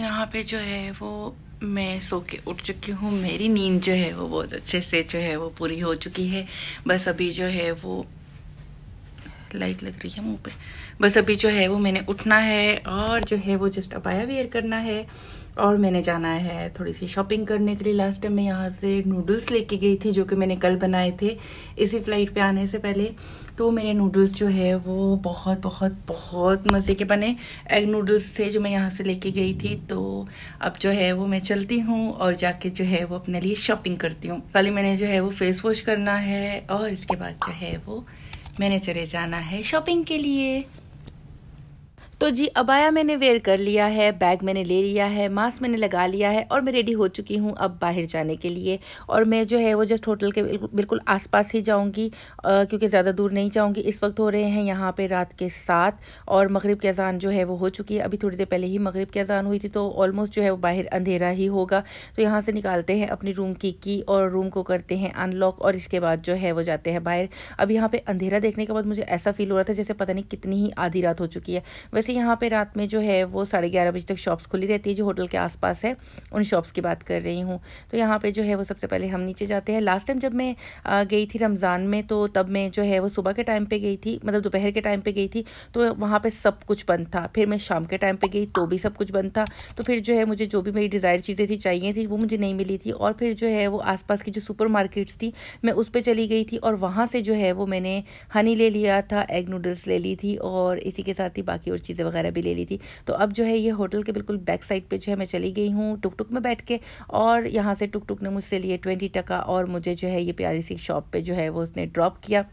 यहाँ पे जो है वो मैं सो के उठ चुकी हूँ। मेरी नींद जो है वो बहुत अच्छे से जो है वो पूरी हो चुकी है। बस अभी जो है वो लाइट लग रही है मुंह पे। बस अभी जो है वो मैंने उठना है और जो है वो जस्ट अबाया वेयर करना है और मैंने जाना है थोड़ी सी शॉपिंग करने के लिए। लास्ट टाइम मैं यहाँ से नूडल्स लेके गई थी जो कि मैंने कल बनाए थे इसी फ्लाइट पे आने से पहले। तो मेरे नूडल्स जो है वो बहुत बहुत बहुत मज़े के बने। एग नूडल्स थे जो मैं यहाँ से लेके गई थी। तो अब जो है वो मैं चलती हूँ और जाके जो है वो अपने लिए शॉपिंग करती हूँ। कल मैंने जो है वो फेस वॉश करना है और इसके बाद जो है वो मैंने चले जाना है शॉपिंग के लिए। तो जी अबाया मैंने वेयर कर लिया है, बैग मैंने ले लिया है, मास्क मैंने लगा लिया है और मैं रेडी हो चुकी हूँ अब बाहर जाने के लिए। और मैं जो है वो जस्ट होटल के बिल्कुल आसपास ही जाऊँगी क्योंकि ज़्यादा दूर नहीं जाऊँगी। इस वक्त हो रहे हैं यहाँ पे रात के 7 और मगरिब की अजान जो है वो हो चुकी है। अभी थोड़ी देर पहले ही मगरिब की अजान हुई थी तो ऑलमोस्ट जो है वो बाहर अंधेरा ही होगा। तो यहाँ से निकालते हैं अपनी रूम की की और रूम को करते हैं अनलॉक और इसके बाद जो है वो जाते हैं बाहर। अब यहाँ पे अंधेरा देखने के बाद मुझे ऐसा फील हो रहा था जैसे पता नहीं कितनी ही आधी रात हो चुकी है। वैसे यहाँ पे रात में जो है वो 11:30 बजे तक शॉप्स खुली रहती है जो होटल के आसपास है, उन शॉप्स की बात कर रही हूँ। तो यहाँ पे जो है वो सबसे पहले हम नीचे जाते हैं। लास्ट टाइम जब मैं गई थी रमज़ान में तो तब मैं जो है वो सुबह के टाइम पे गई थी, मतलब दोपहर के टाइम पे गई थी तो वहाँ पे सब कुछ बंद था। फिर मैं शाम के टाइम पे गई तो भी सब कुछ बंद था। तो फिर जो है मुझे जो भी मेरी डिज़ायर चीज़ें थी चाहिए थी वो मुझे नहीं मिली थी। और फिर जो है वो आसपास की जो सुपर मार्केट्स थी मैं उस पर चली गई थी और वहाँ से जो है वो मैंने हनी ले लिया था, एग नूडल्स ले ली थी और इसी के साथ ही बाकी और चीज़ें वगैरह भी ले ली थी। तो अब जो है ये होटल के बिल्कुल बैक साइड पे जो है मैं चली गई हूँ टुक टुक में बैठ के और यहाँ से टुक टुक ने मुझसे लिए 20 टका और मुझे जो है ये प्यारी सी शॉप पे जो है वो उसने ड्रॉप किया।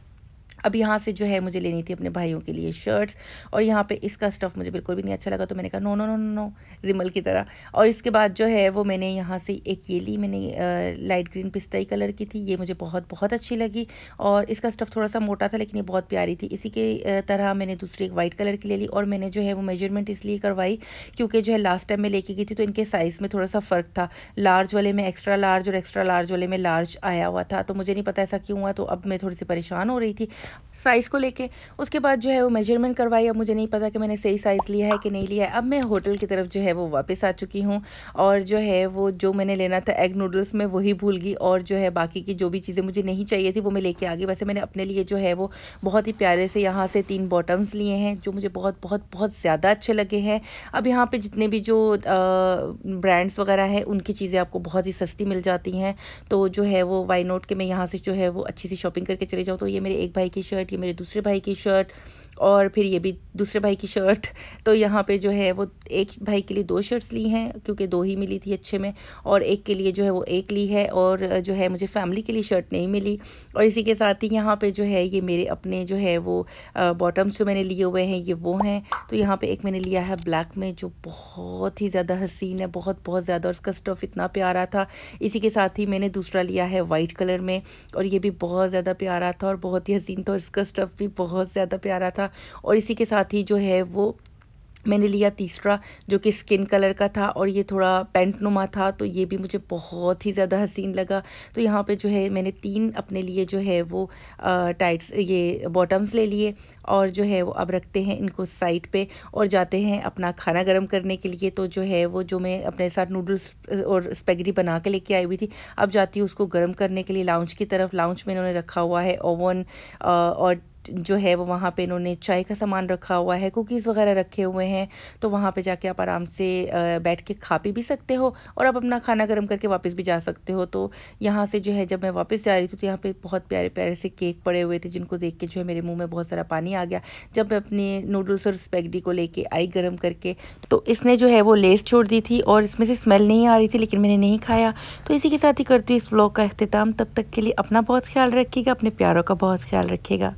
अब यहाँ से जो है मुझे लेनी थी अपने भाइयों के लिए शर्ट्स और यहाँ पे इसका स्टफ़ मुझे बिल्कुल भी नहीं अच्छा लगा तो मैंने कहा नो नो नो नो रिमल की तरह। और इसके बाद जो है वो मैंने यहाँ से एक ये ली, मैंने लाइट ग्रीन पिस्ताई कलर की थी, ये मुझे बहुत बहुत अच्छी लगी और इसका स्टफ़ थोड़ा सा मोटा था लेकिन ये बहुत प्यारी थी। इसी के तरह मैंने दूसरी एक वाइट कलर की ले ली और मैंने जो है वो मेजरमेंट इसलिए करवाई क्योंकि जो है लास्ट टाइम मैं लेके गई थी तो इनके साइज़ में थोड़ा सा फ़र्क था। लार्ज वाले में एक्स्ट्रा लार्ज और एक्स्ट्रा लार्ज वाले में लार्ज आया हुआ था तो मुझे नहीं पता ऐसा क्यों हुआ। तो अब मैं थोड़ी सी परेशान हो रही थी साइज़ को लेके। उसके बाद जो है वो मेजरमेंट करवाई। अब मुझे नहीं पता कि मैंने सही साइज़ लिया है कि नहीं लिया है। अब मैं होटल की तरफ जो है वो वापस आ चुकी हूँ और जो है वो जो मैंने लेना था एग नूडल्स में वही भूल गई और जो है बाकी की जो भी चीज़ें मुझे नहीं चाहिए थी वो मैं लेके आ गई। वैसे मैंने अपने लिए जो है वो बहुत ही प्यारे से यहाँ से 3 बॉटम्स लिए हैं जो मुझे बहुत बहुत बहुत ज़्यादा अच्छे लगे हैं। अब यहाँ पर जितने भी जो ब्रांड्स वगैरह हैं उनकी चीज़ें आपको बहुत ही सस्ती मिल जाती हैं। तो जो है वो वाई नोट के मैं यहाँ से जो है वो अच्छी सी शॉपिंग करके चले जाऊँ। तो ये मेरे एक भाई की शर्ट, ये मेरे दूसरे भाई की शर्ट और फिर ये भी दूसरे भाई की शर्ट। तो यहाँ पे जो है वो एक भाई के लिए 2 शर्ट्स ली हैं क्योंकि 2 ही मिली थी अच्छे में और एक के लिए जो है वो एक ली है और जो है मुझे फैमिली के लिए शर्ट नहीं मिली। और इसी के साथ ही यहाँ पे जो है ये मेरे अपने जो है वो बॉटम्स जो मैंने लिए हुए हैं ये वो हैं। तो यहाँ पे एक मैंने लिया है ब्लैक में जो बहुत ही ज़्यादा हसीन है, बहुत बहुत ज़्यादा, और उसका स्टफ़ इतना प्यारा था। इसी के साथ ही मैंने दूसरा लिया है वाइट कलर में और ये भी बहुत ज़्यादा प्यारा था और बहुत ही हसीन था और इसका स्टफ़ भी बहुत ज़्यादा प्यारा था। और इसी के साथ ही जो है वो मैंने लिया तीसरा जो कि स्किन कलर का था और ये थोड़ा पेंट नुमा था तो ये भी मुझे बहुत ही ज़्यादा हसीन लगा। तो यहाँ पे जो है मैंने 3 अपने लिए जो है वो टाइट्स ये बॉटम्स ले लिए और जो है वो अब रखते हैं इनको साइड पे और जाते हैं अपना खाना गर्म करने के लिए। तो जो है वो जो मैं अपने साथ नूडल्स और स्पेगेटी बना के लेके आई हुई थी अब जाती हूँ उसको गर्म करने के लिए लाउंज की तरफ। लाउंज में इन्होंने रखा हुआ है ओवन और जो है वो वहाँ पे इन्होंने चाय का सामान रखा हुआ है, कुकीज़ वगैरह रखे हुए हैं। तो वहाँ पे जाके आप आराम से बैठ के खा पी भी सकते हो और आप अपना खाना गर्म करके वापस भी जा सकते हो। तो यहाँ से जो है जब मैं वापस जा रही थी तो यहाँ पे बहुत प्यारे प्यारे से केक पड़े हुए थे जिनको देख के जो है मेरे मुंह में बहुत सारा पानी आ गया। जब मैं अपने नूडल्स और स्पेगेटी को लेके आई गर्म करके तो इसने जो है वो लेस छोड़ दी थी और इसमें से स्मेल नहीं आ रही थी लेकिन मैंने नहीं खाया। तो इसी के साथ ही करती हूँ इस व्लॉग का अख्तिताम। तब तक के लिए अपना बहुत ख्याल रखिएगा, अपने प्यारों का बहुत ख्याल रखिएगा।